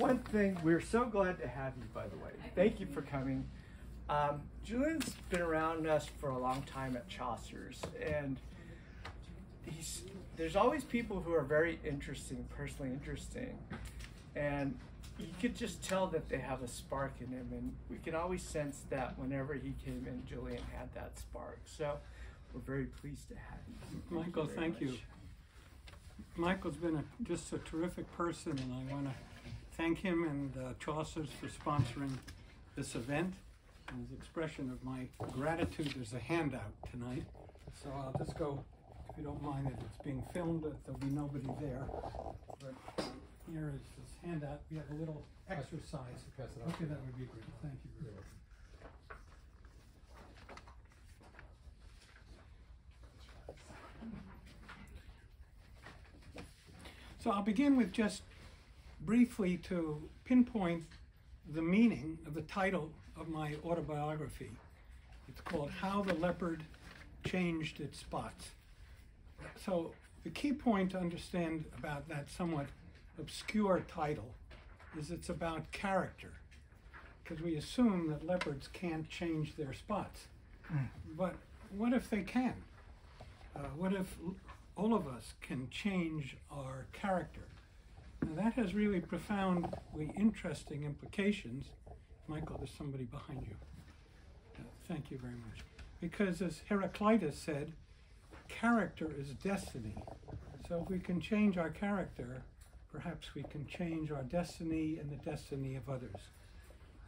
one thing, we're so glad to have you, by the way. Thank you for coming. Julian's been around us for a long time at Chaucer's, and there's always people who are very interesting, personally interesting, and you could just tell that they have a spark in him, and we can always sense that whenever he came in, Julian had that spark. So we're very pleased to have you. Michael, thank you. Michael's been just a terrific person, and I want to thank him and Chaucer's for sponsoring this event. And as expression of my gratitude, there's a handout tonight. So I'll just go, if you don't mind, that it's being filmed, that there'll be nobody there. But here is this handout. We have a little exercise. Okay, that would be great. Thank you very much. So I'll begin with just briefly to pinpoint the meaning of the title of my autobiography. It's called How the Leopard Changed Its Spots. So the key point to understand about that somewhat obscure title is it's about character, because we assume that leopards can't change their spots. But what if they can? What if all of us can change our character? Now that has really profoundly interesting implications. Michael, there's somebody behind you. Thank you very much. Because as Heraclitus said, character is destiny. So if we can change our character, perhaps we can change our destiny and the destiny of others.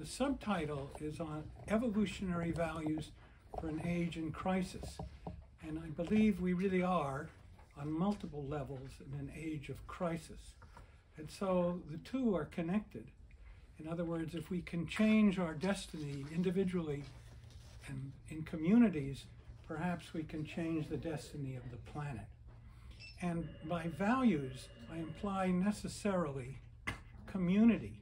The subtitle is on evolutionary values for an age in crisis. And I believe we really are on multiple levels in an age of crisis. And so the two are connected. In other words, if we can change our destiny individually and in communities, perhaps we can change the destiny of the planet. And by values, I imply necessarily community.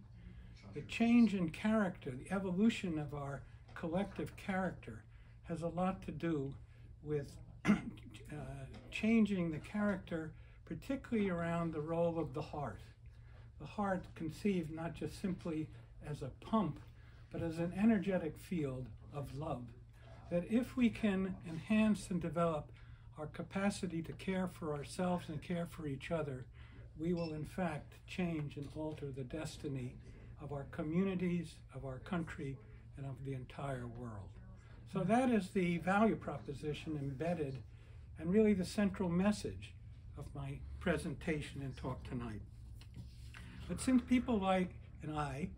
The change in character, the evolution of our collective character has a lot to do with changing the character, particularly around the role of the heart. The heart conceived not just simply as a pump, but as an energetic field of love. That if we can enhance and develop our capacity to care for ourselves and care for each other, we will in fact change and alter the destiny of our communities, of our country, and of the entire world. So that is the value proposition embedded and really the central message of my presentation and talk tonight. But since people like and I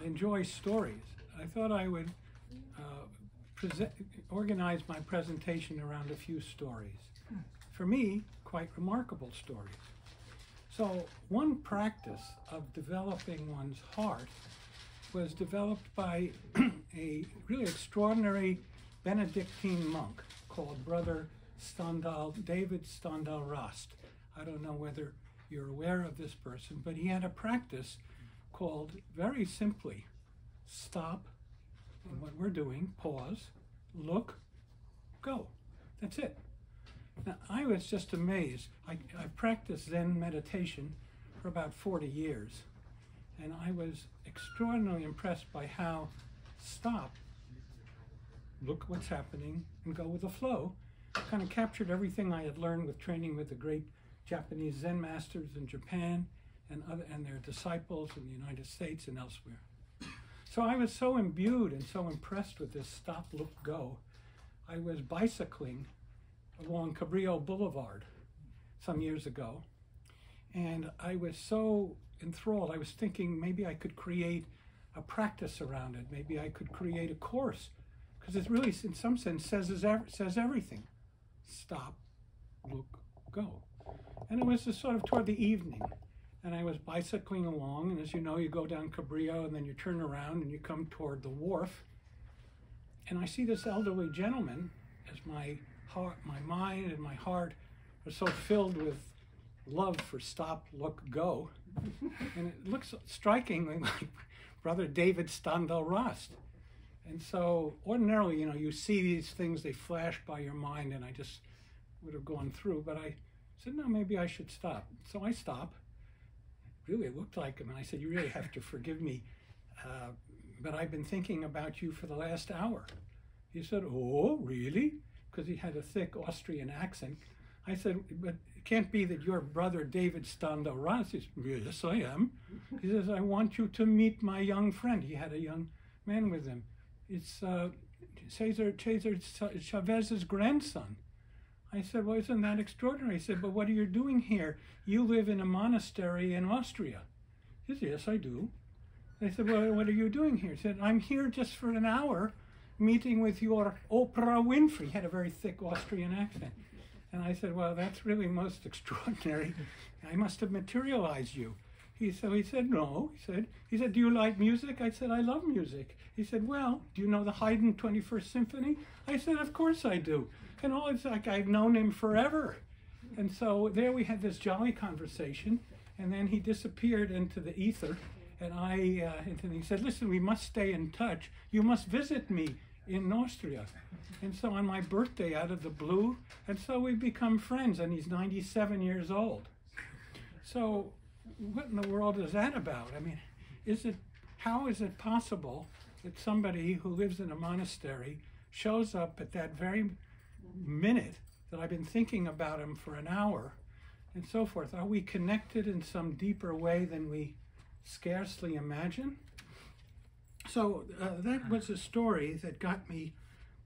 enjoy stories, I thought I would organize my presentation around a few stories. For me, quite remarkable stories. So one practice of developing one's heart was developed by a really extraordinary Benedictine monk called Brother David Stendhal Rast. I don't know whether you're aware of this person, but he had a practice called, very simply, stop, and what we're doing, pause, look, go. That's it. Now, I was just amazed. I practiced Zen meditation for about 40 years, and I was extraordinarily impressed by how stop, look what's happening, and go with the flow, kind of captured everything I had learned with training with the great Japanese Zen masters in Japan and their disciples in the United States and elsewhere. So I was so imbued and so impressed with this stop, look, go. I was bicycling along Cabrillo Boulevard some years ago, and I was so enthralled. I was thinking maybe I could create a practice around it. Maybe I could create a course, because it really, in some sense, says everything. Stop, look, go. And it was just sort of toward the evening, and I was bicycling along, and as you know, you go down Cabrillo, and then you turn around, and you come toward the wharf, and I see this elderly gentleman, as my heart, my mind, and my heart are so filled with love for stop, look, go, and it looks strikingly like Brother David Stendhal Rast. And so ordinarily, you know, you see these things, they flash by your mind, and I just would have gone through, but I said, no, maybe I should stop. So I stop, really looked like him. And I said, you really have to forgive me, but I've been thinking about you for the last hour. He said, oh, really? Because he had a thick Austrian accent. I said, but it can't be that your brother David Stando-Ras. He said, yes, I am. He says, I want you to meet my young friend. He had a young man with him. It's Cesar Chavez's grandson. I said, well, isn't that extraordinary? He said, but what are you doing here? You live in a monastery in Austria. He said, yes, I do. I said, well, what are you doing here? He said, I'm here just for an hour meeting with your Oprah Winfrey. He had a very thick Austrian accent. And I said, well, that's really most extraordinary. I must have materialized you. He said, no. He said, do you like music? I said, I love music. He said, well, do you know the Haydn 21st Symphony? I said, of course I do. And it's like I've known him forever. And so there we had this jolly conversation, and then he disappeared into the ether. And he said, listen, we must stay in touch. You must visit me in Austria. And so on my birthday, out of the blue, and so we've become friends, and he's 97 years old. So what in the world is that about? I mean, how is it possible that somebody who lives in a monastery shows up at that very minute that I've been thinking about him for an hour and so forth? Are we connected in some deeper way than we scarcely imagine? So that was a story that got me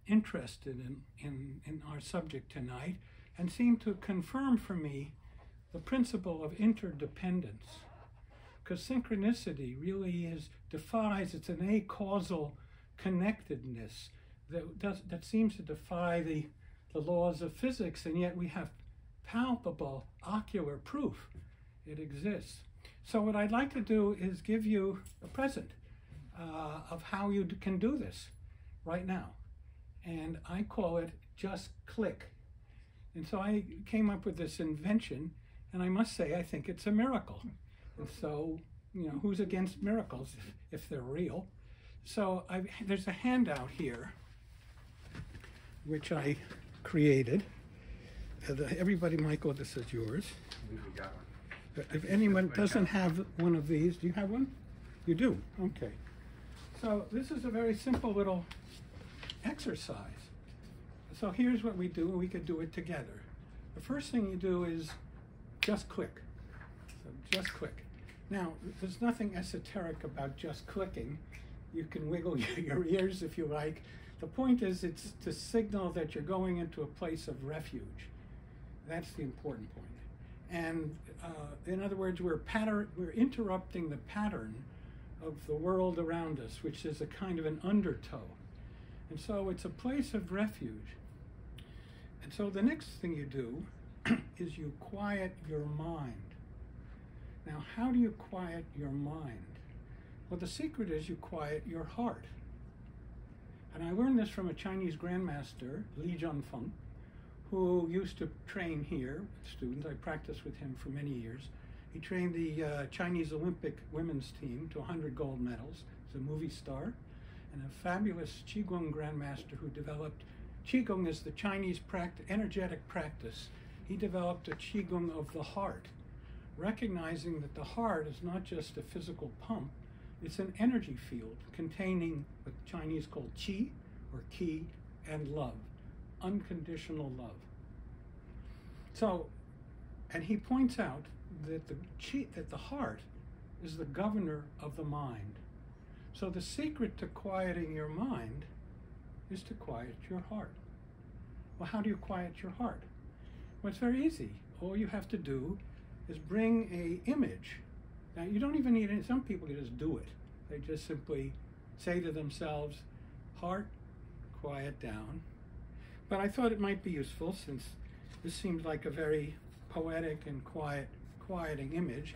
interested in our subject tonight and seemed to confirm for me the principle of interdependence. Because synchronicity really defies, it's an acausal connectedness that seems to defy the laws of physics, and yet we have palpable ocular proof it exists. So what I'd like to do is give you a present of how you can do this right now. And I call it just click. And so I came up with this invention, and I must say I think it's a miracle. And so, who's against miracles if they're real? So there's a handout here which I created. Everybody, Michael, this is yours. We got one. If anyone doesn't have one of these, do you have one? You do? Okay. So this is a very simple little exercise. So here's what we do, and we could do it together. The first thing you do is just click. So just click. Now, there's nothing esoteric about just clicking. You can wiggle your ears if you like. The point is it's to signal that you're going into a place of refuge. That's the important point. And in other words, we're interrupting the pattern of the world around us, which is a kind of an undertow. And so it's a place of refuge. And so the next thing you do is you quiet your mind. Now, how do you quiet your mind? Well, the secret is you quiet your heart. And I learned this from a Chinese grandmaster, Li Junfeng, who used to train here with students. I practiced with him for many years. He trained the Chinese Olympic women's team to 100 gold medals. He's a movie star and a fabulous Qigong grandmaster who developed, Qigong is the Chinese energetic practice. He developed a Qigong of the heart, recognizing that the heart is not just a physical pump, it's an energy field containing what the Chinese call qi, or ki, and love, unconditional love. So, and he points out that the heart is the governor of the mind. So the secret to quieting your mind is to quiet your heart. Well, how do you quiet your heart? Well, it's very easy. All you have to do is bring an image. Now, you don't even need any, some people just do it. They just simply say to themselves, heart, quiet down. But I thought it might be useful, since this seems like a very poetic and quieting image.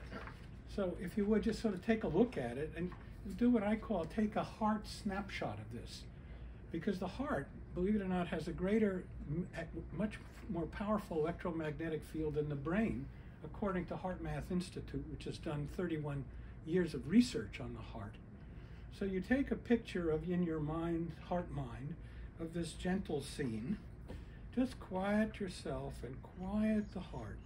So if you would just sort of take a look at it and do what I call take a heart snapshot of this. Because the heart, believe it or not, has a greater, much more powerful electromagnetic field than the brain, according to Heart Math Institute, which has done 31 years of research on the heart. So you take a picture of, in your mind, heart-mind, of this gentle scene. Just quiet yourself and quiet the heart.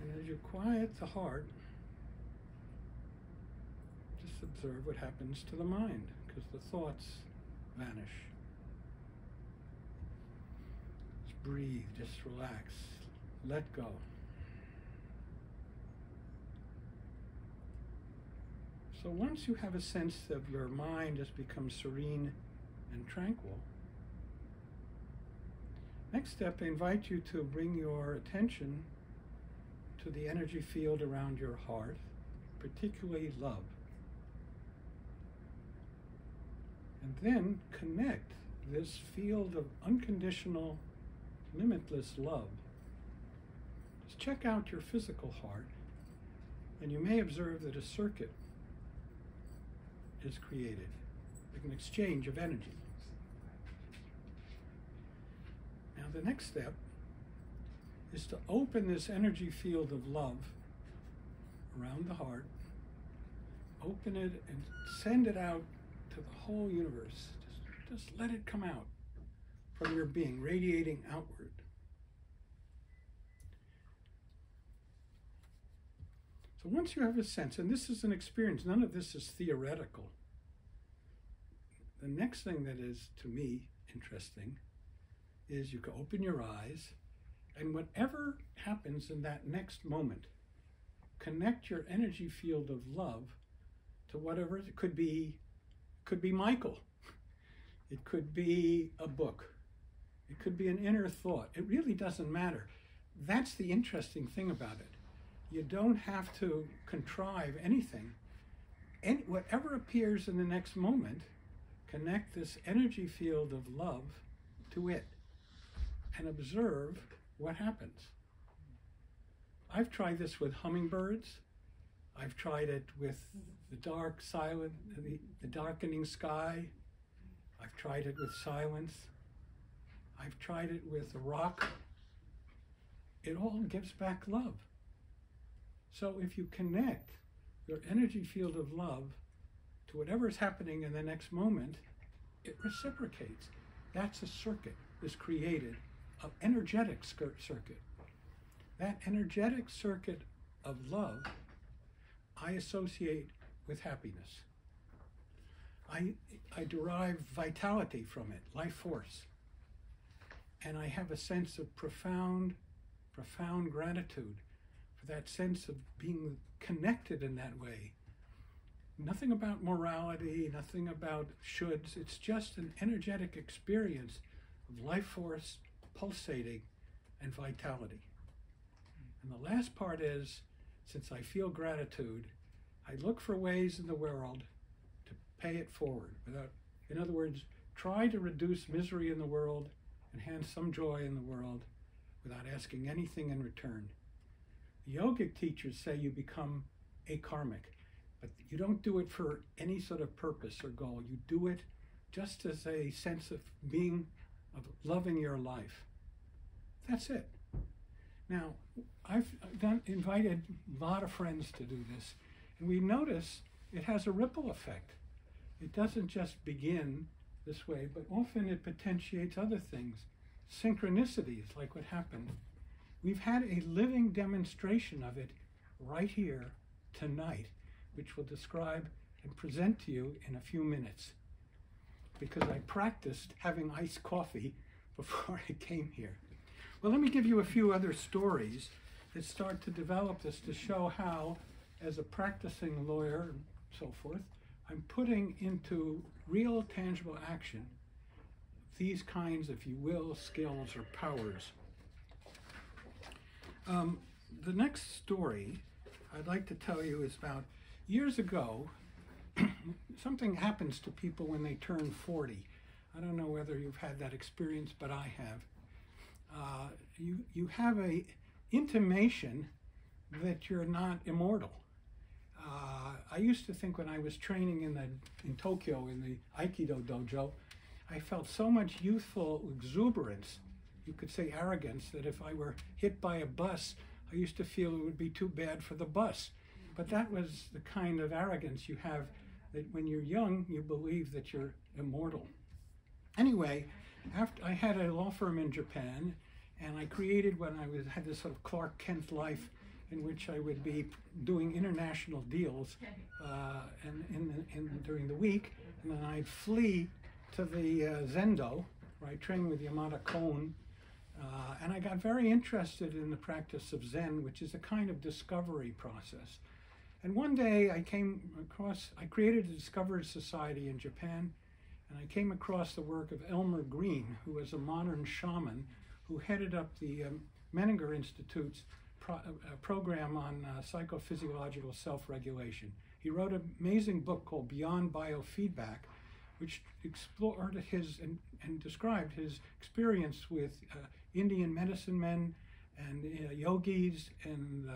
And as you quiet the heart, just observe what happens to the mind, because the thoughts vanish. Just breathe, just relax, let go. So once you have a sense of your mind has become serene and tranquil, next step, I invite you to bring your attention to the energy field around your heart, particularly love. And then connect this field of unconditional, limitless love. Just check out your physical heart, and you may observe that a circuit is created, like an exchange of energy. Now the next step is to open this energy field of love around the heart, open it and send it out to the whole universe. Just let it come out from your being, radiating outward. So once you have a sense, and this is an experience, none of this is theoretical. The next thing that is, to me, interesting is you can open your eyes, and whatever happens in that next moment, connect your energy field of love to whatever it could be. Could be Michael. It could be a book. It could be an inner thought. It really doesn't matter. That's the interesting thing about it. You don't have to contrive anything. Whatever appears in the next moment, connect this energy field of love to it and observe what happens. I've tried this with hummingbirds. I've tried it with the dark, silent, the darkening sky. I've tried it with silence. I've tried it with a rock. It all gives back love. So if you connect your energy field of love to whatever is happening in the next moment, it reciprocates. That's a circuit is created, an energetic circuit. That energetic circuit of love I associate with happiness. I derive vitality from it, life force. And I have a sense of profound gratitude for that sense of being connected in that way. Nothing about morality, nothing about shoulds. It's just an energetic experience of life force pulsating and vitality. And the last part is, since I feel gratitude, I look for ways in the world to pay it forward. In other words, try to reduce misery in the world, enhance some joy in the world without asking anything in return. The yogic teachers say you become akarmic, but you don't do it for any sort of purpose or goal. You do it just as a sense of being, of loving your life. That's it. Now, I've invited a lot of friends to do this, and we notice it has a ripple effect. It doesn't just begin this way, but often it potentiates other things. Synchronicities, like what happened. We've had a living demonstration of it right here tonight, which we'll describe and present to you in a few minutes, because I practiced having iced coffee before I came here. Well, let me give you a few other stories that start to develop this to show how, as a practicing lawyer and so forth, I'm putting into real tangible action these kinds, if you will, skills or powers. The next story I'd like to tell you is about years ago. Something happens to people when they turn 40. I don't know whether you've had that experience, but I have. You have a intimation that you're not immortal. I used to think when I was training in Tokyo in the Aikido dojo, I felt so much youthful exuberance, you could say arrogance, that if I were hit by a bus, I used to feel it would be too bad for the bus. But that was the kind of arrogance you have, that when you're young, you believe that you're immortal. Anyway, after I had a law firm in Japan, and I created, when I had this sort of Clark Kent life, in which I would be doing international deals during the week, and then I'd flee to the Zendo, where I trained with Yamada Kohn, and I got very interested in the practice of Zen, which is a kind of discovery process. And one day I created a Discovery Society in Japan, and I came across the work of Elmer Green, who was a modern shaman who headed up the Menninger Institute's program on psychophysiological self-regulation. He wrote an amazing book called Beyond Biofeedback, which explored and described his experience with Indian medicine men and yogis and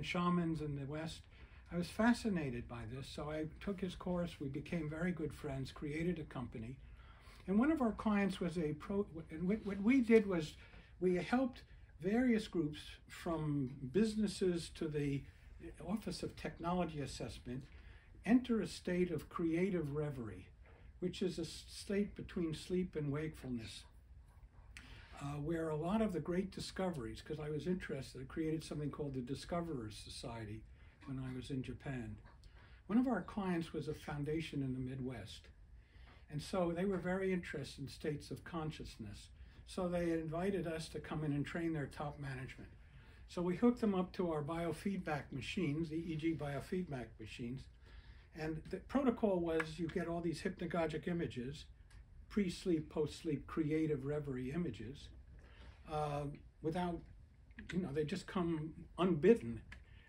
shamans in the West. I was fascinated by this, so I took his course. We became very good friends, created a company. And one of our clients was what we did was we helped various groups, from businesses to the Office of Technology Assessment, enter a state of creative reverie, which is a state between sleep and wakefulness, where a lot of the great discoveries, because I was interested, I created something called the Discoverers Society when I was in Japan. One of our clients was a foundation in the Midwest, and so they were very interested in states of consciousness. So they invited us to come in and train their top management. So we hooked them up to our biofeedback machines, the EEG biofeedback machines, and the protocol was you get all these hypnagogic images, pre-sleep, post-sleep, creative reverie images, without, they just come unbidden.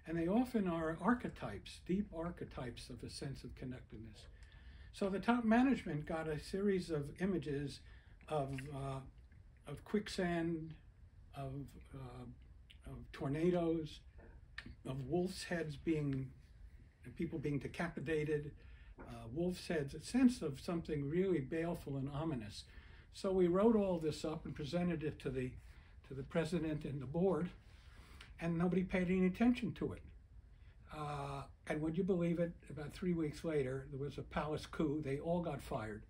And they often are archetypes, deep archetypes of a sense of connectedness. So the top management got a series of images of quicksand, of tornadoes, of wolves' heads people being decapitated, wolves' heads, a sense of something really baleful and ominous. So we wrote all this up and presented it to the president and the board, and nobody paid any attention to it. And would you believe it, about 3 weeks later, there was a palace coup. They all got fired.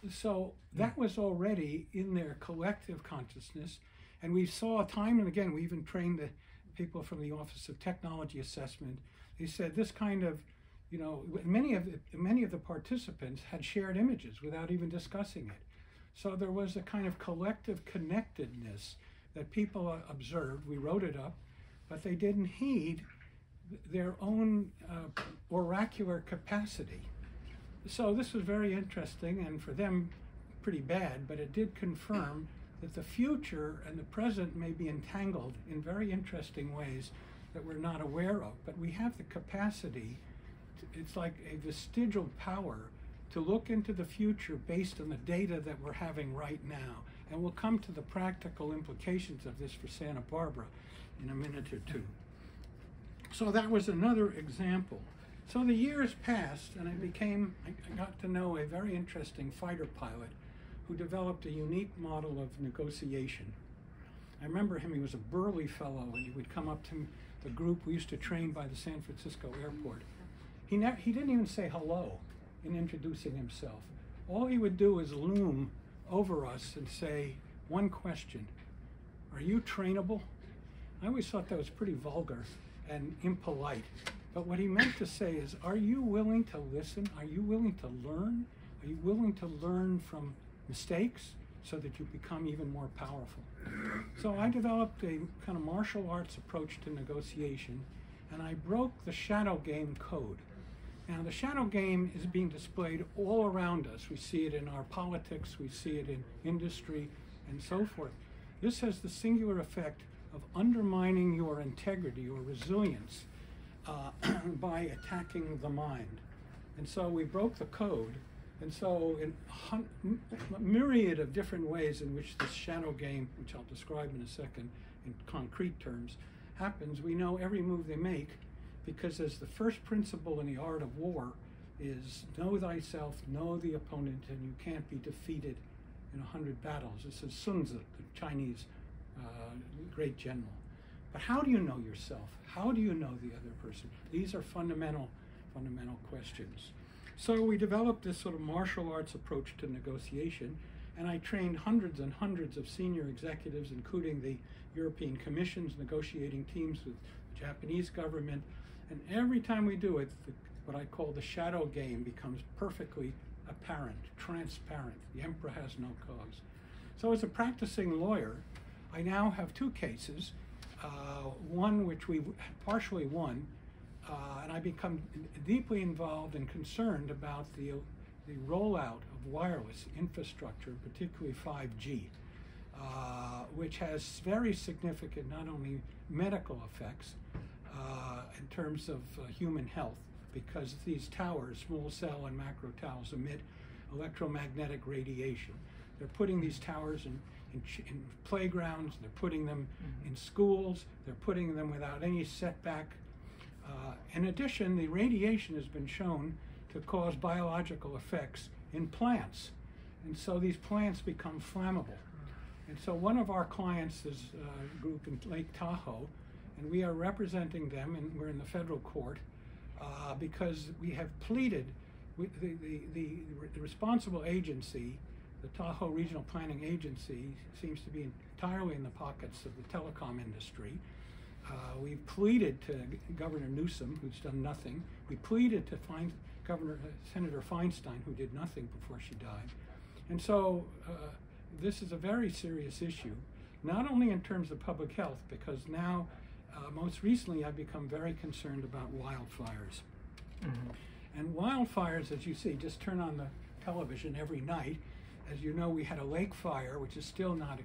So that was already in their collective consciousness. And we saw time and again, we even trained the people from the Office of Technology Assessment. They said this kind of, many of the participants had shared images without even discussing it. So there was a kind of collective connectedness that people observed. We wrote it up, but they didn't heed their own oracular capacity. So this was very interesting, and for them pretty bad, but it did confirm that the future and the present may be entangled in very interesting ways that we're not aware of. But we have the capacity, it's like a vestigial power, to look into the future based on the data that we're having right now. And we'll come to the practical implications of this for Santa Barbara in a minute or two. So that was another example. So the years passed, and I got to know a very interesting fighter pilot who developed a unique model of negotiation. I remember him, he was a burly fellow, and he would come up to the group we used to train by the San Francisco airport. He didn't even say hello in introducing himself. All he would do is loom over us and say one question: are you trainable? I always thought that was pretty vulgar and impolite. But what he meant to say is, are you willing to listen? Are you willing to learn? Are you willing to learn from mistakes so that you become even more powerful? So I developed a kind of martial arts approach to negotiation, and I broke the shadow game code. Now, the shadow game is being displayed all around us. We see it in our politics, we see it in industry, and so forth. This has the singular effect of undermining your integrity or resilience by attacking the mind. And so we broke the code. And so in a myriad of different ways in which this shadow game, which I'll describe in a second in concrete terms, happens, we know every move they make, because as the first principle in the art of war is know thyself, know the opponent, and you can't be defeated in 100 battles. This is Sun Tzu, the Chinese great general. But how do you know yourself? How do you know the other person? These are fundamental questions. So we developed this sort of martial arts approach to negotiation, and I trained hundreds and hundreds of senior executives, including the European Commission's negotiating teams with the Japanese government. And every time we do it, what I call the shadow game becomes perfectly apparent, transparent. The emperor has no cause. So as a practicing lawyer, I now have two cases, one which we partially won, and I become deeply involved and concerned about the rollout of wireless infrastructure, particularly 5G, which has very significant not only medical effects in terms of human health, because these towers, small cell and macro towers, emit electromagnetic radiation. They're putting these towers in playgrounds, they're putting them in schools, they're putting them without any setback. In addition, the radiation has been shown to cause biological effects in plants. And so these plants become flammable. And so one of our clients is a group in Lake Tahoe, and we are representing them, and we're in the federal court, because we have pleaded with the responsible agency. The Tahoe Regional Planning Agency seems to be entirely in the pockets of the telecom industry. We pleaded to Governor Newsom, who's done nothing. We pleaded to Senator Feinstein, who did nothing before she died. And so this is a very serious issue, not only in terms of public health, because now, most recently, I've become very concerned about wildfires. And wildfires, as you see, just turn on the television every night. As you know, we had a lake fire, which is still not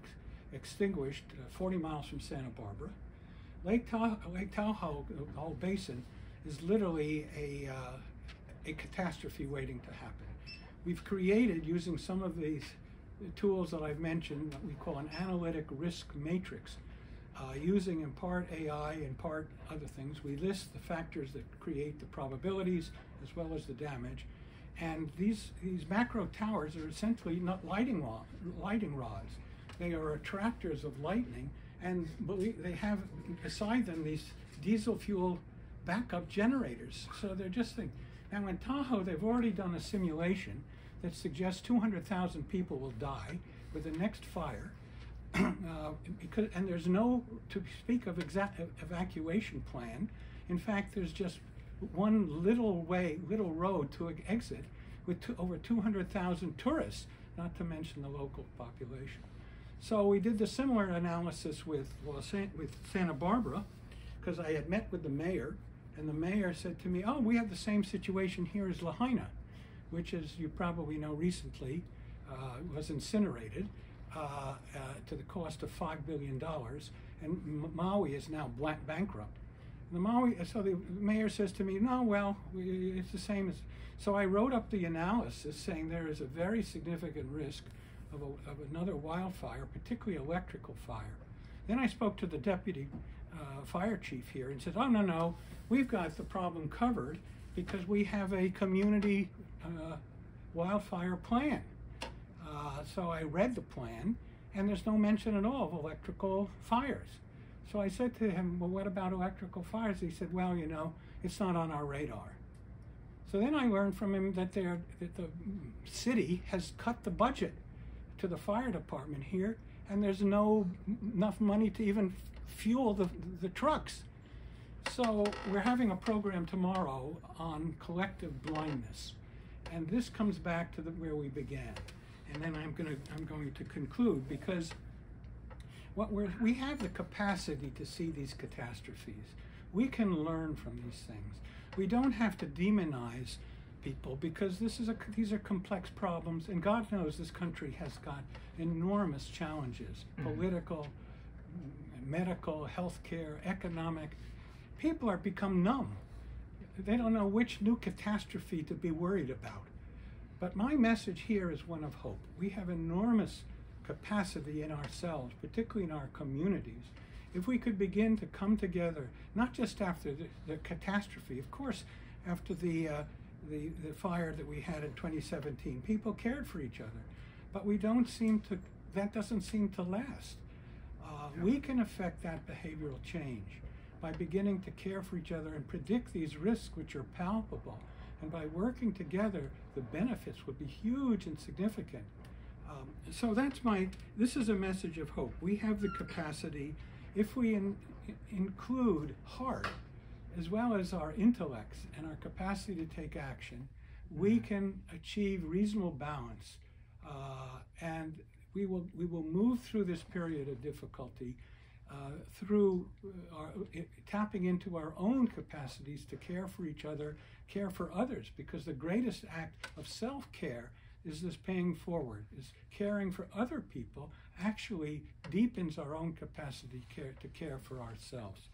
extinguished, 40 miles from Santa Barbara. Lake Tahoe, the whole basin, is literally a catastrophe waiting to happen. We've created, using some of these tools that I've mentioned, what we call an analytic risk matrix, using in part AI, in part other things. We list the factors that create the probabilities as well as the damage. And these macro towers are essentially not lighting rods. They are attractors of lightning, and they have beside them these diesel fuel backup generators. So they're just things. Now in Tahoe, they've already done a simulation that suggests 200,000 people will die with the next fire, and there's no, to speak of evacuation plan. In fact, there's just one little road to exit with over 200,000 tourists, not to mention the local population. So we did the similar analysis with Santa Barbara, because I had met with the mayor, and the mayor said to me, oh, we have the same situation here as Lahaina, which, as you probably know, recently was incinerated to the cost of $5 billion, and Maui is now bankrupt. So the mayor says to me, no, well, it's the same as. So I wrote up the analysis saying there is a very significant risk of another wildfire, particularly electrical fire. Then I spoke to the deputy fire chief here and said, oh, no, we've got the problem covered because we have a community wildfire plan. So I read the plan, and there's no mention at all of electrical fires. So I said to him, well, what about electrical fires? He said, well, you know, it's not on our radar. So then I learned from him that the city has cut the budget to the fire department here, and there's enough money to even fuel the trucks. So we're having a program tomorrow on collective blindness, and this comes back to where we began. And then I'm going to conclude, because we have the capacity to see these catastrophes. We can learn from these things. We don't have to demonize people, because these are complex problems, and God knows this country has got enormous challenges, political, medical, healthcare, economic. People are become numb. They don't know which new catastrophe to be worried about. But my message here is one of hope. We have enormous capacity in ourselves, particularly in our communities. If we could begin to come together, not just after the catastrophe, of course, after the fire that we had in 2017, people cared for each other, but that doesn't seem to last. We can affect that behavioral change by beginning to care for each other and predict these risks which are palpable. And by working together, the benefits would be huge and significant. So this is a message of hope. We have the capacity, if we include heart as well as our intellects and our capacity to take action, we can achieve reasonable balance, and we will move through this period of difficulty through tapping into our own capacities to care for each other, care for others, because the greatest act of self-care is this paying forward, is caring for other people actually deepens our own capacity to care for ourselves.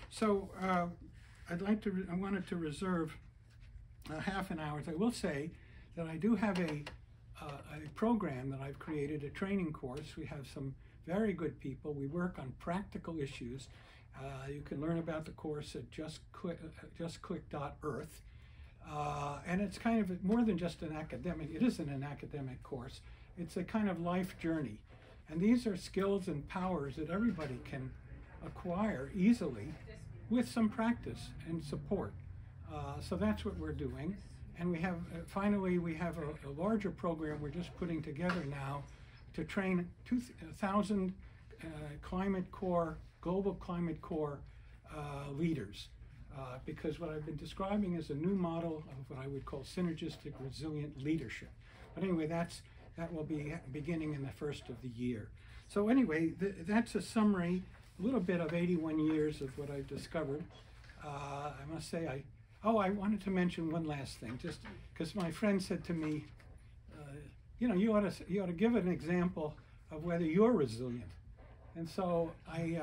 So I wanted to reserve half an hour. I will say that I do have a program that I've created, a training course. We have some very good people. We work on practical issues. You can learn about the course at justclick.earth. And it's kind of more than just an academic, it isn't an academic course. It's a kind of life journey. And these are skills and powers that everybody can acquire easily with some practice and support. So that's what we're doing. And we have, finally, we have a larger program we're just putting together now to train 2,000 global climate core leaders. Because what I've been describing is a new model of what I would call synergistic resilient leadership. But anyway, that will be beginning in the first of the year. So anyway, that's a summary, a little bit of 81 years of what I've discovered. I must say, I wanted to mention one last thing, just because my friend said to me, you ought to give an example of whether you're resilient. And so I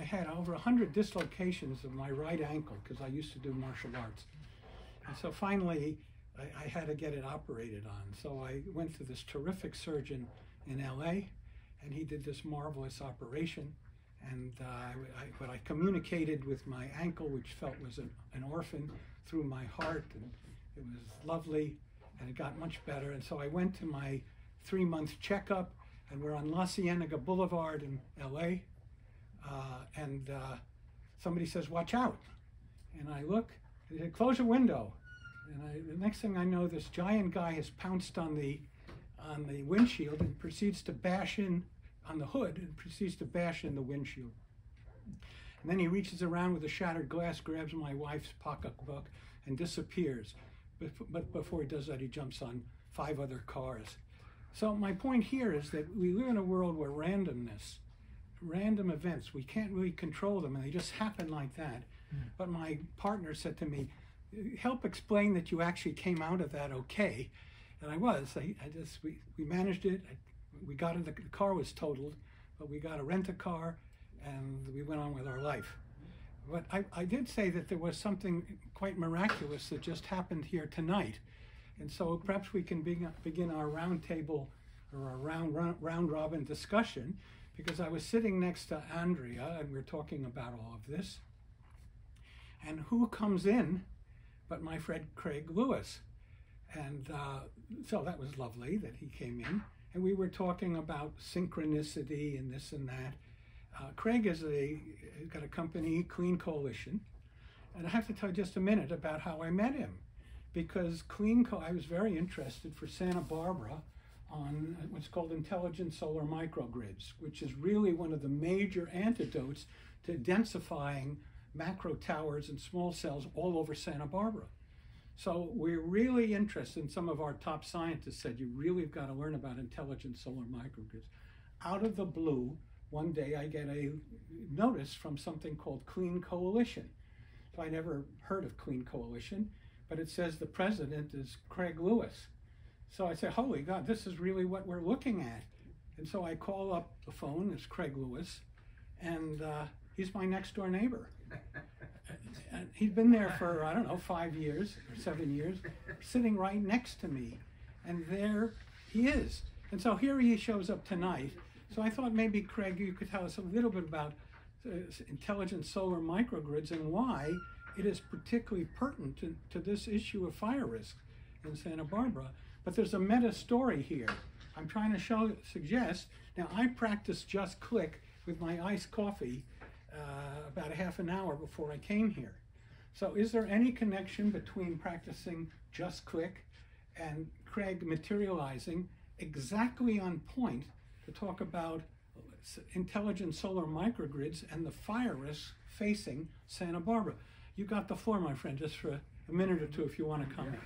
had over 100 dislocations of my right ankle because I used to do martial arts. And so finally, I had to get it operated on. So I went to this terrific surgeon in LA, and he did this marvelous operation. And but I communicated with my ankle, which felt was an orphan, through my heart, and it was lovely, and it got much better. And so I went to my 3-month checkup, and we're on La Cienega Boulevard in LA. And somebody says, "Watch out." And I look, they said, "Close your window." And the next thing I know, this giant guy has pounced on the windshield and proceeds to bash in on the hood and proceeds to bash in the windshield. And then he reaches around with a shattered glass, grabs my wife's pocketbook, and disappears. But before he does that, he jumps on 5 other cars. So my point here is that we live in a world where random events, we can't really control them, and they just happen like that. But my partner said to me, "Help explain that you actually came out of that okay." And I was. We managed it. We got in the car was totaled, but we got a rent-a-car, and we went on with our life. But I did say that there was something quite miraculous that just happened here tonight. And so perhaps we can begin our round table or our round robin discussion, because I was sitting next to Andrea and we're talking about all of this. And who comes in but my friend Craig Lewis? And so that was lovely that he came in. And we were talking about synchronicity and this and that. Craig has got a company, Clean Coalition. And I have to tell you just a minute about how I met him. Because I was very interested for Santa Barbara on what's called intelligent solar microgrids, which is really one of the major antidotes to densifying macro towers and small cells all over Santa Barbara. So we're really interested, and some of our top scientists said, you really have got to learn about intelligent solar microgrids. Out of the blue, one day I get a notice from something called Clean Coalition. So I never heard of Clean Coalition, but it says the president is Craig Lewis. So I say, holy God, this is really what we're looking at. And so I call up the phone, it's Craig Lewis, and he's my next door neighbor. And he'd been there for, I don't know, 5 years or 7 years, sitting right next to me. And there he is. And so here he shows up tonight. So I thought maybe, Craig, you could tell us a little bit about intelligent solar microgrids and why it is particularly pertinent to this issue of fire risk in Santa Barbara. But there's a meta story here. I'm trying to suggest, now I practice Just Click with my iced coffee about a half an hour before I came here. So is there any connection between practicing Just Click and Craig materializing exactly on point to talk about intelligent solar microgrids and the fire risks facing Santa Barbara. You got the floor, my friend, just for a minute or two if you want to comment.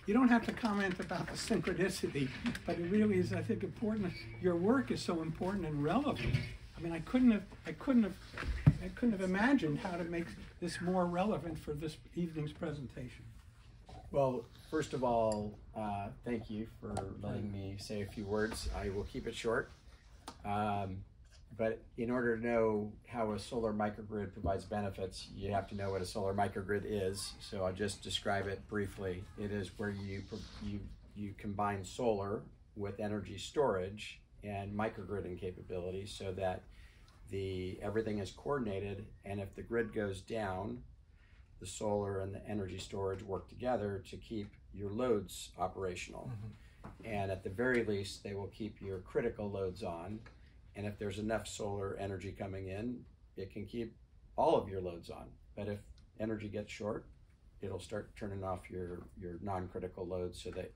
You don't have to comment about the synchronicity, but it really is, I think, important. Your work is so important and relevant. I mean, I couldn't have imagined how to make this more relevant for this evening's presentation. Well, first of all, thank you for letting me say a few words. I will keep it short. But in order to know how a solar microgrid provides benefits, you have to know what a solar microgrid is. So I'll just describe it briefly. It is where you combine solar with energy storage and microgridding capabilities so that everything is coordinated, and if the grid goes down, the solar and the energy storage work together to keep your loads operational. And at the very least, they will keep your critical loads on. And if there's enough solar energy coming in, it can keep all of your loads on. But if energy gets short, it'll start turning off your non-critical loads, so that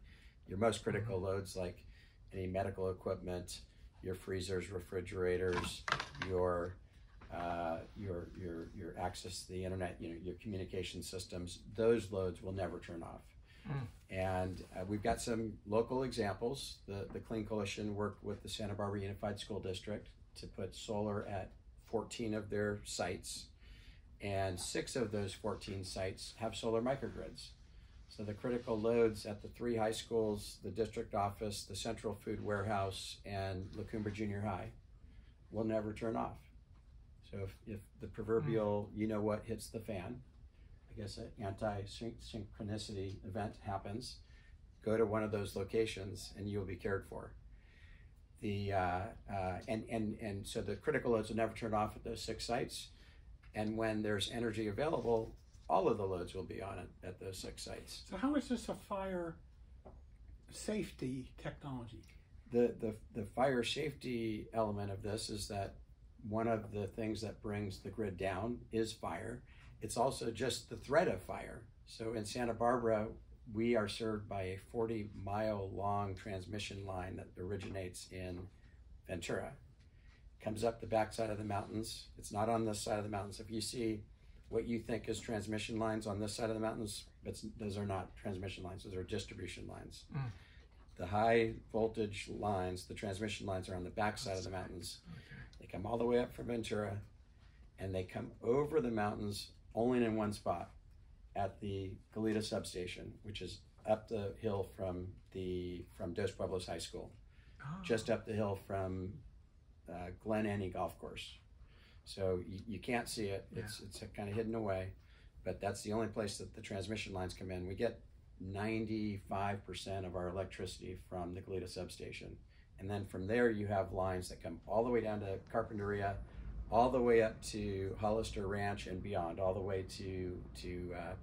your most critical loads, like any medical equipment, your freezers, refrigerators, your access to the internet, your communication systems, those loads will never turn off. And we've got some local examples. The Clean Coalition worked with the Santa Barbara Unified School District to put solar at 14 of their sites, and 6 of those 14 sites have solar microgrids. So the critical loads at the 3 high schools, the district office, the Central Food Warehouse, and La Cumbre Junior High will never turn off. So if the proverbial you-know-what hits the fan, I guess an anti-synchronicity event happens, go to one of those locations and you'll be cared for. And so the critical loads will never turn off at those 6 sites. And when there's energy available, all of the loads will be on it at those 6 sites. So how is this a fire safety technology? The fire safety element of this is that one of the things that brings the grid down is fire. It's also just the threat of fire. So in Santa Barbara, we are served by a 40-mile long transmission line that originates in Ventura. Comes up the backside of the mountains. It's not on this side of the mountains. If you see what you think is transmission lines on this side of the mountains, those are not transmission lines, those are distribution lines. The high voltage lines, the transmission lines, are on the backside of the mountains. They come all the way up from Ventura, and they come over the mountains only in one spot, at the Goleta substation, which is up the hill from Dos Pueblos High School, just up the hill from Glen Annie Golf Course. So you can't see it. It's kind of hidden away, but that's the only place that the transmission lines come in. We get 95% of our electricity from the Goleta substation. And then from there, you have lines that come all the way down to Carpinteria, all the way up to Hollister Ranch and beyond, all the way to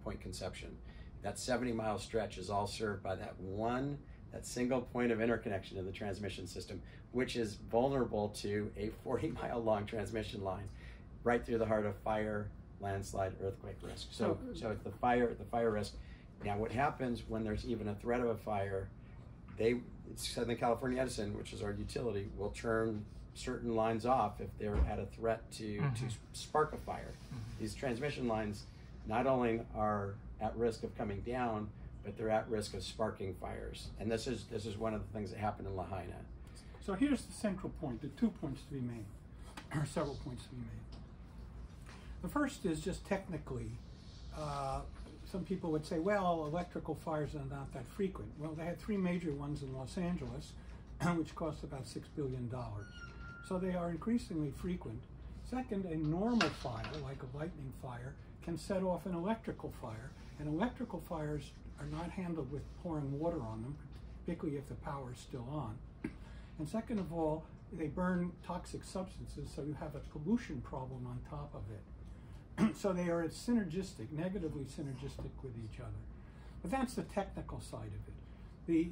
Point Conception. That 70-mile stretch is all served by that single point of interconnection in the transmission system, which is vulnerable to a 40-mile long transmission line right through the heart of fire, landslide, earthquake risk. So it's the fire risk. Now what happens when there's even a threat of a fire, Southern California Edison, which is our utility, will turn certain lines off if they're at a threat to spark a fire. These transmission lines not only are at risk of coming down, but they're at risk of sparking fires. And this is one of the things that happened in Lahaina. So here's the central point, the 2 points to be made, or several points to be made. The first is just technically, some people would say, well, electrical fires are not that frequent. Well, they had 3 major ones in Los Angeles, which cost about $6 billion. So they are increasingly frequent. Second, a normal fire, like a lightning fire, can set off an electrical fire, and electrical fires are not handled with pouring water on them, particularly if the power is still on. And second of all, they burn toxic substances, so you have a pollution problem on top of it. So they are synergistic, negatively synergistic with each other. But that's the technical side of it. The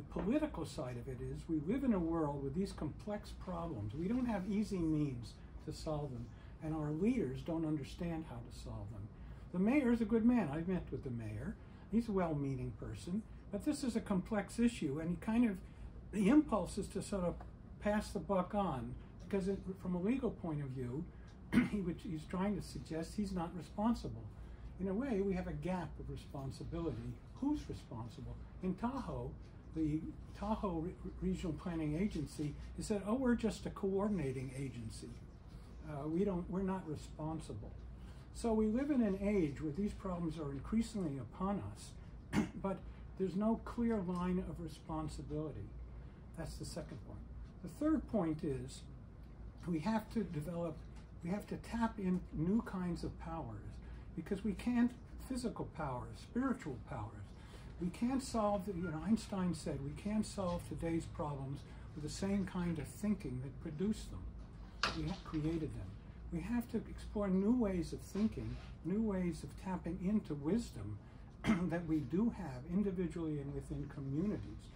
political side of it is we live in a world with these complex problems. We don't have easy means to solve them, and our leaders don't understand how to solve them. The mayor is a good man. I've met with the mayor. He's a well-meaning person, but this is a complex issue, and the impulse is to sort of pass the buck on, because from a legal point of view, he's trying to suggest he's not responsible. In a way, we have a gap of responsibility. Who's responsible? In Tahoe, the Tahoe Regional Planning Agency has said, "Oh, we're just a coordinating agency. We're not responsible." So we live in an age where these problems are increasingly upon us, but there's no clear line of responsibility. That's the second point. The third point is we have to tap in new kinds of powers, because we can't, physical powers, spiritual powers, we can't solve, Einstein said, we can't solve today's problems with the same kind of thinking that produced them. We have created them. We have to explore new ways of thinking, new ways of tapping into wisdom that we do have individually and within communities.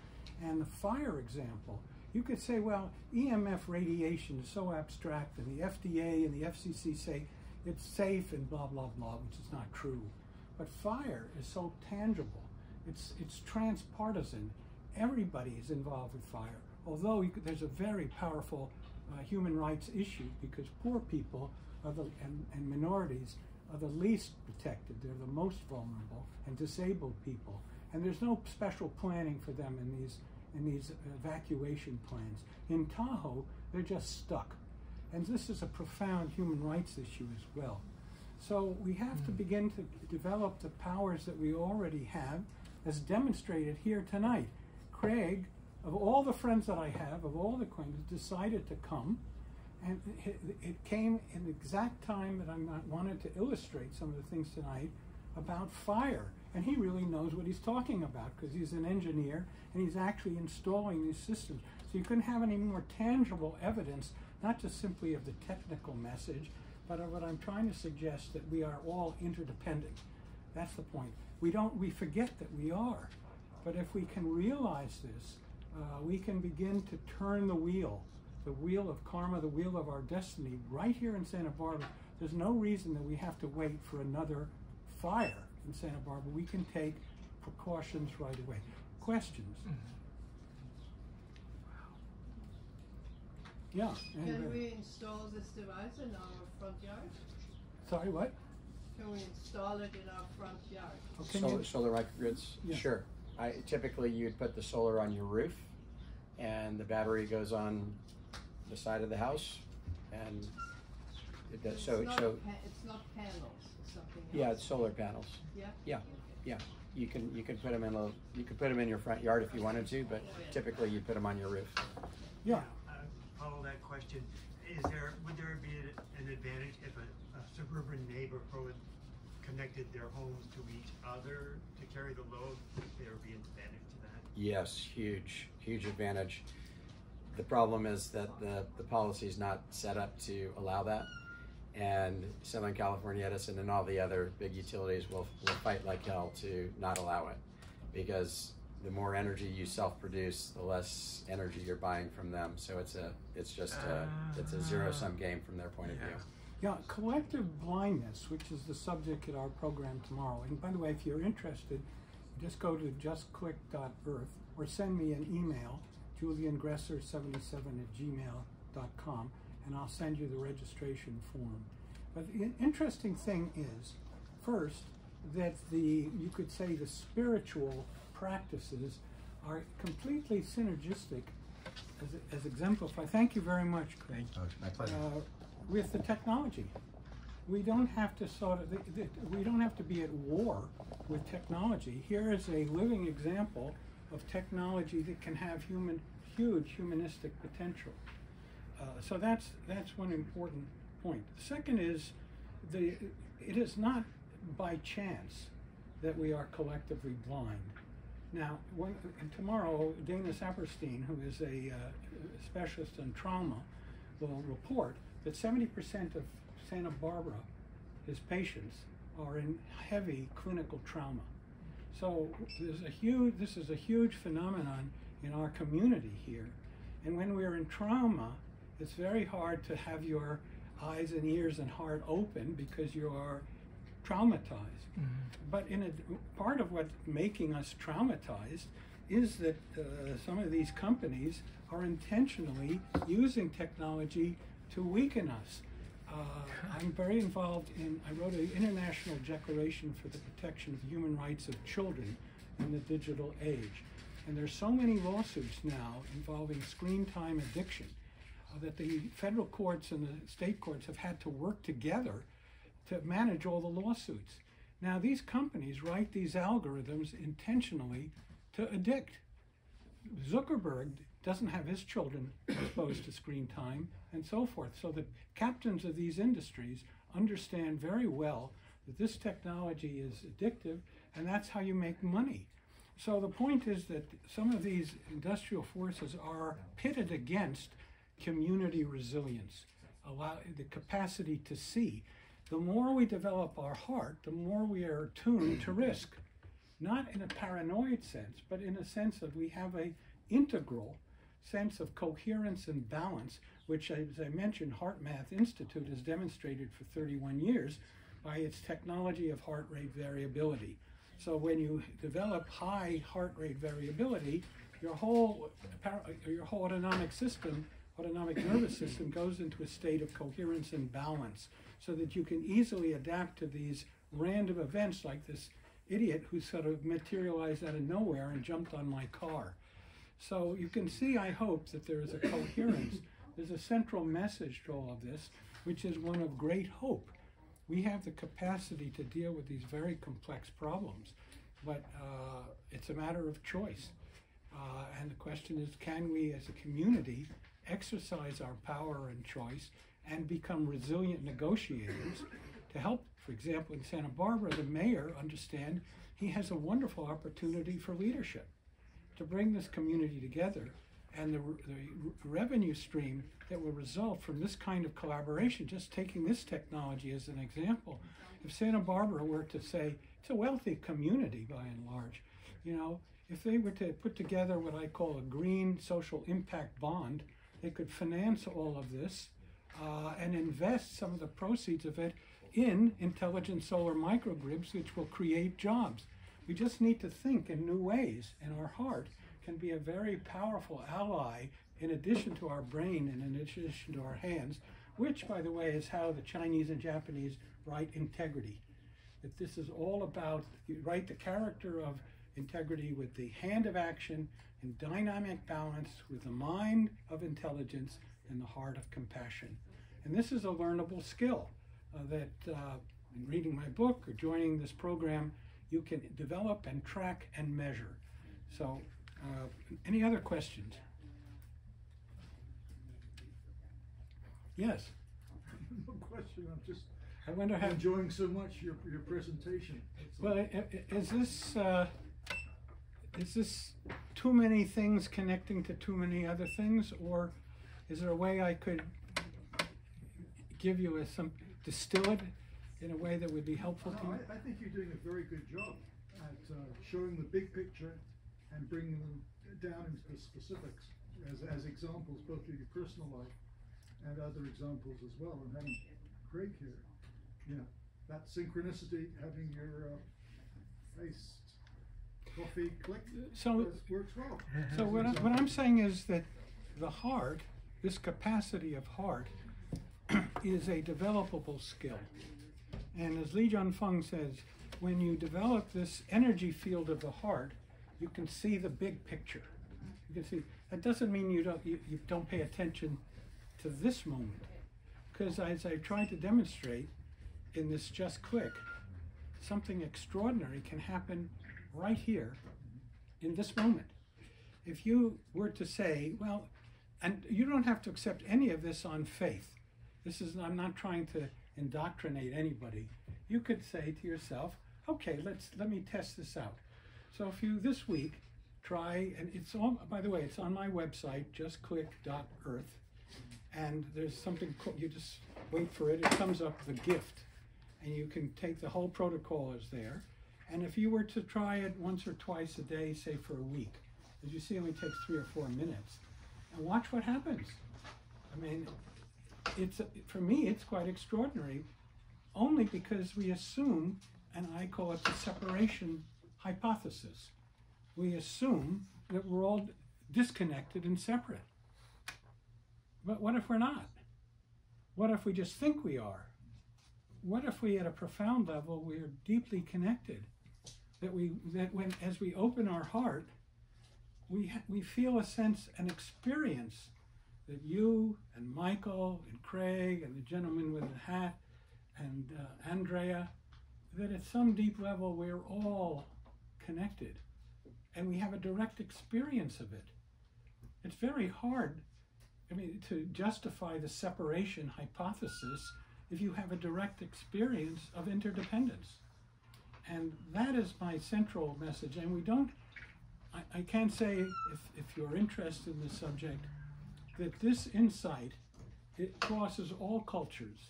And the fire example, you could say, well, EMF radiation is so abstract, and the FDA and the FCC say it's safe and blah, blah, blah, which is not true. But fire is so tangible. It's transpartisan. Everybody is involved with fire, although there's a very powerful human rights issue, because poor people and minorities are the least protected. They're the most vulnerable, and disabled people. And there's no special planning for them in these evacuation plans. In Tahoe, they're just stuck. And this is a profound human rights issue as well. So we have to begin to develop the powers that we already have, as demonstrated here tonight. Craig, of all the friends that I have, of all the acquaintances, decided to come, and it came in the exact time that I wanted to illustrate some of the things tonight about fire. And he really knows what he's talking about, because he's an engineer and he's actually installing these systems. So you couldn't have any more tangible evidence, not just simply of the technical message, but of what I'm trying to suggest, that we are all interdependent. That's the point. We forget that we are. But if we can realize this, we can begin to turn the wheel of karma, the wheel of our destiny, right here in Santa Barbara. There's no reason that we have to wait for another fire in Santa Barbara. We can take precautions right away. Questions? Yeah. Can we install this device in our front yard? Sorry, what? Can we install it in our front yard? Okay. Solar microgrids? Yeah. Sure. Typically, you'd put the solar on your roof, and the battery goes on the side of the house, and it does. It's not panels or something else. Yeah, it's solar panels. Yeah. Yeah. You can put them in your front yard if you wanted to, but typically you put them on your roof. Yeah. Follow that question. Would there be an advantage if a suburban neighborhood connected their homes to each other to carry the load? Would there be an advantage to that? Yes, huge advantage. The problem is that the policy is not set up to allow that, and Southern California Edison and all the other big utilities will fight like hell to not allow it, because the more energy you self-produce, the less energy you're buying from them. So it's a zero-sum game from their point of view. Yeah, collective blindness, which is the subject at our program tomorrow. And by the way, if you're interested, just go to justclick.earth or send me an email, juliangresser77@gmail.com, and I'll send you the registration form. But the interesting thing is, first, that you could say the spiritual practices are completely synergistic, as exemplified. Thank you very much, Craig. Oh, my pleasure. With the technology. We don't have to we don't have to be at war with technology. Here is a living example of technology that can have huge humanistic potential. So that's one important point. The second is it is not by chance that we are collectively blind. Now, tomorrow, Dana Saperstein, who is a specialist in trauma, will report that 70% of Santa Barbara, his patients, are in heavy clinical trauma. So this is a huge phenomenon in our community here. And when we're in trauma, it's very hard to have your eyes and ears and heart open, because you are traumatized. But part of what's making us traumatized is that some of these companies are intentionally using technology to weaken us. I'm very involved I wrote an international declaration for the protection of human rights of children in the digital age. And there's so many lawsuits now involving screen time addiction that the federal courts and the state courts have had to work together to manage all the lawsuits. Now, these companies write these algorithms intentionally to addict. Zuckerberg doesn't have his children exposed to screen time and so forth. So the captains of these industries understand very well that this technology is addictive, and that's how you make money. So the point is that some of these industrial forces are pitted against community resilience, the capacity to see. The more we develop our heart, the more we are attuned to risk. Not in a paranoid sense, but in a sense that we have an integral sense of coherence and balance, which, as I mentioned, Heart Math Institute has demonstrated for 31 years by its technology of heart rate variability. So when you develop high heart rate variability, your whole autonomic nervous system goes into a state of coherence and balance, so that you can easily adapt to these random events like this idiot who sort of materialized out of nowhere and jumped on my car. So you can see, I hope, that there is a coherence. There's a central message to all of this, which is one of great hope. We have the capacity to deal with these very complex problems, but it's a matter of choice. And the question is, can we as a community exercise our power and choice and become resilient negotiators to help, for example, in Santa Barbara, the mayor understand he has a wonderful opportunity for leadership to bring this community together, and the revenue stream that will result from this kind of collaboration, just taking this technology as an example. If Santa Barbara were to say, it's a wealthy community by and large, you know, if they were to put together what I call a green social impact bond, they could finance all of this and invest some of the proceeds of it in intelligent solar microgrids, which will create jobs. We just need to think in new ways, and our heart can be a very powerful ally in addition to our brain and in addition to our hands, which, by the way, is how the Chinese and Japanese write integrity. That this is all about, you write the character of integrity with the hand of action in dynamic balance with the mind of intelligence and the heart of compassion. And this is a learnable skill that in reading my book or joining this program, you can develop and track and measure. So, any other questions? Yes? No question, I wonder how... enjoying so much your presentation. Well, is this too many things connecting to too many other things, or is there a way I could give you distill it in a way that would be helpful to you? I think you're doing a very good job at showing the big picture and bringing them down into the specifics as examples, both of your personal life and other examples as well. And having Craig here, yeah, that synchronicity, having your iced coffee click, works well. So what I'm saying is that the heart, this capacity of heart, is a developable skill. And as Li Junfeng says, when you develop this energy field of the heart, you can see the big picture. You can see, that doesn't mean you don't pay attention to this moment. Because as I tried to demonstrate in this Just Click, something extraordinary can happen right here in this moment. If you were to say, well, and you don't have to accept any of this on faith. I'm not trying to indoctrinate anybody. You could say to yourself, okay, let me test this out. So if you this week try, and it's all, by the way, it's on my website, justclick.earth, and there's something, you just wait for it, it comes up, the gift, and you can take the whole protocol is there. And if you were to try it once or twice a day, say for a week, as you see, it only takes 3 or 4 minutes, and watch what happens. I mean, for me, it's quite extraordinary. only because we assume, and I call it the separation hypothesis. We assume that we're all disconnected and separate. But what if we're not? What if we just think we are? What if we, at a profound level, we are deeply connected? As we open our heart, we feel a sense, an experience that you and Michael and Craig and the gentleman with the hat and Andrea, that at some deep level we're all connected and we have a direct experience of it. It's very hard, to justify the separation hypothesis if you have a direct experience of interdependence. And that is my central message. And I can say, if you're interested in this subject, that this insight, it crosses all cultures,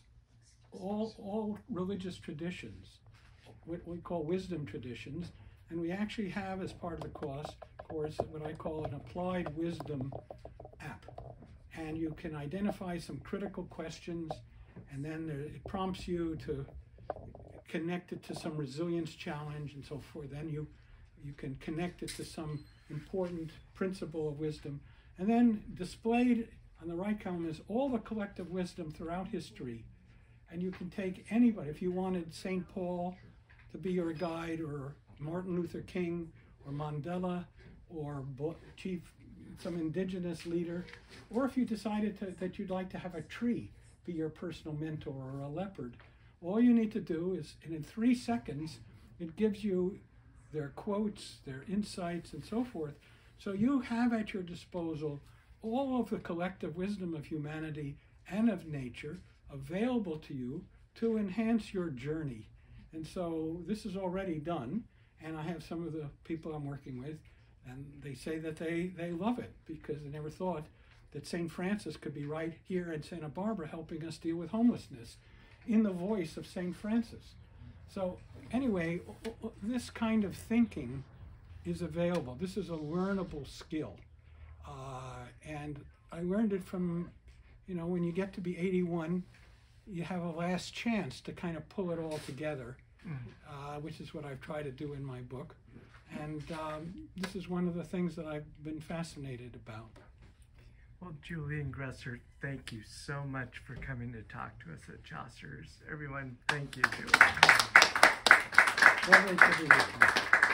all religious traditions, what we call wisdom traditions, and we actually have, as part of the course, what I call an applied wisdom app. And you can identify some critical questions, and then it prompts you to connect it to some resilience challenge and so forth. Then you can connect it to some important principle of wisdom. And then displayed on the right column is all the collective wisdom throughout history. And you can take anybody. If you wanted St. Paul to be your guide, or Martin Luther King, or Mandela, or some indigenous leader, or if you decided that you'd like to have a tree be your personal mentor, or a leopard, all you need to do is, and in 3 seconds, it gives you their quotes, their insights, and so forth. So you have at your disposal all of the collective wisdom of humanity and of nature available to you to enhance your journey. And so this is already done, and I have some of the people I'm working with, and they say that they love it because they never thought that St. Francis could be right here in Santa Barbara helping us deal with homelessness in the voice of St. Francis. So anyway, this kind of thinking is available. This is a learnable skill. And I learned it from, when you get to be 81, you have a last chance to kind of pull it all together, which is what I've tried to do in my book. And this is one of the things that I've been fascinated about. Well, Julian Gresser, thank you so much for coming to talk to us at Chaucer's. Everyone, thank you, Julian. Lovely to be with you.